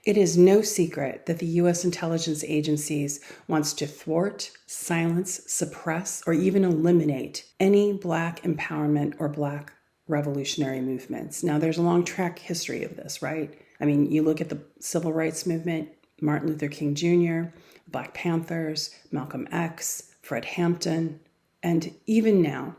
It is no secret that the U.S. intelligence agencies wants to thwart, silence, suppress, or even eliminate any Black empowerment or Black revolutionary movements. Now, there's a long track history of this, right? I mean, you look at the civil rights movement, Martin Luther King Jr., Black Panthers, Malcolm X, Fred Hampton, and even now,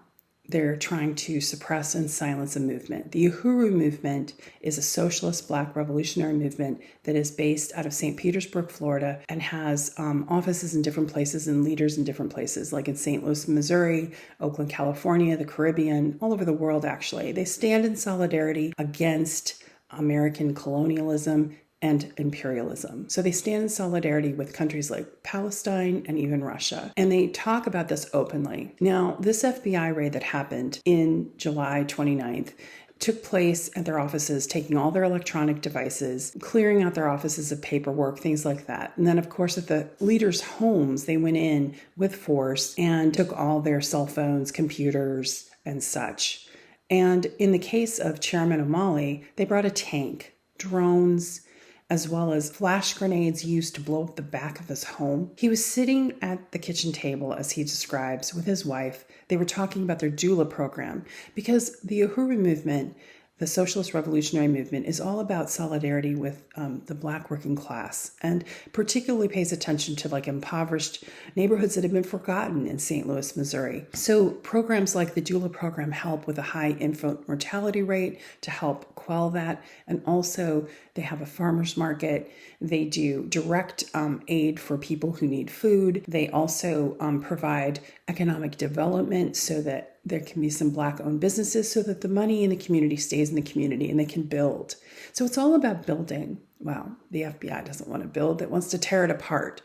they're trying to suppress and silence a movement. The Uhuru movement is a socialist Black revolutionary movement that is based out of St. Petersburg, Florida, and has offices in different places and leaders in different places, like in St. Louis, Missouri, Oakland, California, the Caribbean, all over the world, actually. They stand in solidarity against American colonialism and imperialism. So they stand in solidarity with countries like Palestine and even Russia. And they talk about this openly. Now, this FBI raid that happened in July 29th took place at their offices, taking all their electronic devices, clearing out their offices of paperwork, things like that. And then, of course, at the leaders' homes, they went in with force and took all their cell phones, computers, and such. And in the case of Chairman O'Malley, they brought a tank, drones, as well as flash grenades used to blow up the back of his home. He was sitting at the kitchen table, as he describes, with his wife. They were talking about their doula program because the Uhuru movement, the Socialist Revolutionary Movement, is all about solidarity with the Black working class, and particularly pays attention to like impoverished neighborhoods that have been forgotten in St. Louis, Missouri. So programs like the doula program help with a high infant mortality rate to help quell that. And also they have a farmer's market. They do direct aid for people who need food. They also provide economic development so that there can be some Black-owned businesses so that the money in the community stays in the community and they can build. So it's all about building. Well, the FBI doesn't want to build, it wants to tear it apart.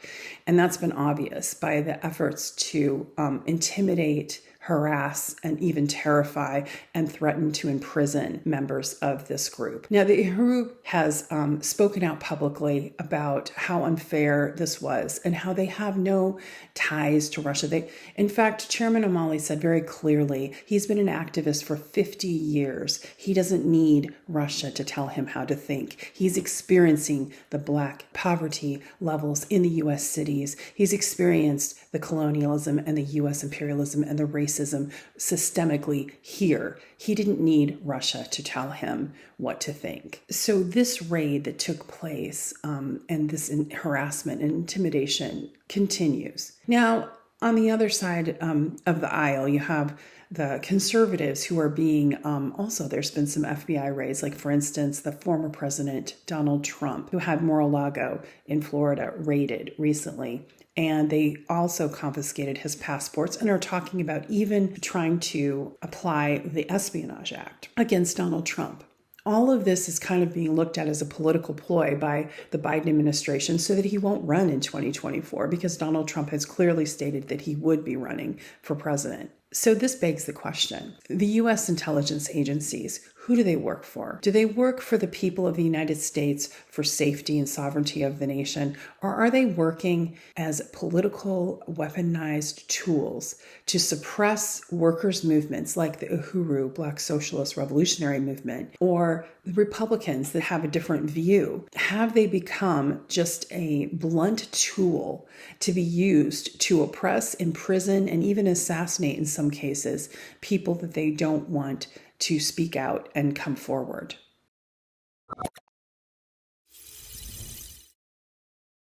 And that's been obvious by the efforts to intimidate, harass, and even terrify and threaten to imprison members of this group. Now, the Uhuru has spoken out publicly about how unfair this was and how they have no ties to Russia. In fact, Chairman O'Malley said very clearly, he's been an activist for 50 years. He doesn't need Russia to tell him how to think. He's experiencing the Black poverty levels in the U.S. cities. He's experienced the colonialism and the U.S. imperialism and the racism systemically here. He didn't need Russia to tell him what to think. So this raid that took place and this harassment and intimidation continues. Now, on the other side of the aisle, you have the conservatives who are being also, there's been some FBI raids, like for instance, the former president, Donald Trump, who had Mar-a-Lago in Florida raided recently. And they also confiscated his passports and are talking about even trying to apply the Espionage Act against Donald Trump. All of this is kind of being looked at as a political ploy by the Biden administration so that he won't run in 2024 because Donald Trump has clearly stated that he would be running for president. So this begs the question, the U.S. intelligence agencies, who do they work for? Do they work for the people of the United States for safety and sovereignty of the nation? Or are they working as political weaponized tools to suppress workers' movements like the Uhuru Black Socialist Revolutionary Movement or the Republicans that have a different view? Have they become just a blunt tool to be used to oppress, imprison, and even assassinate in some cases people that they don't want to speak out and come forward?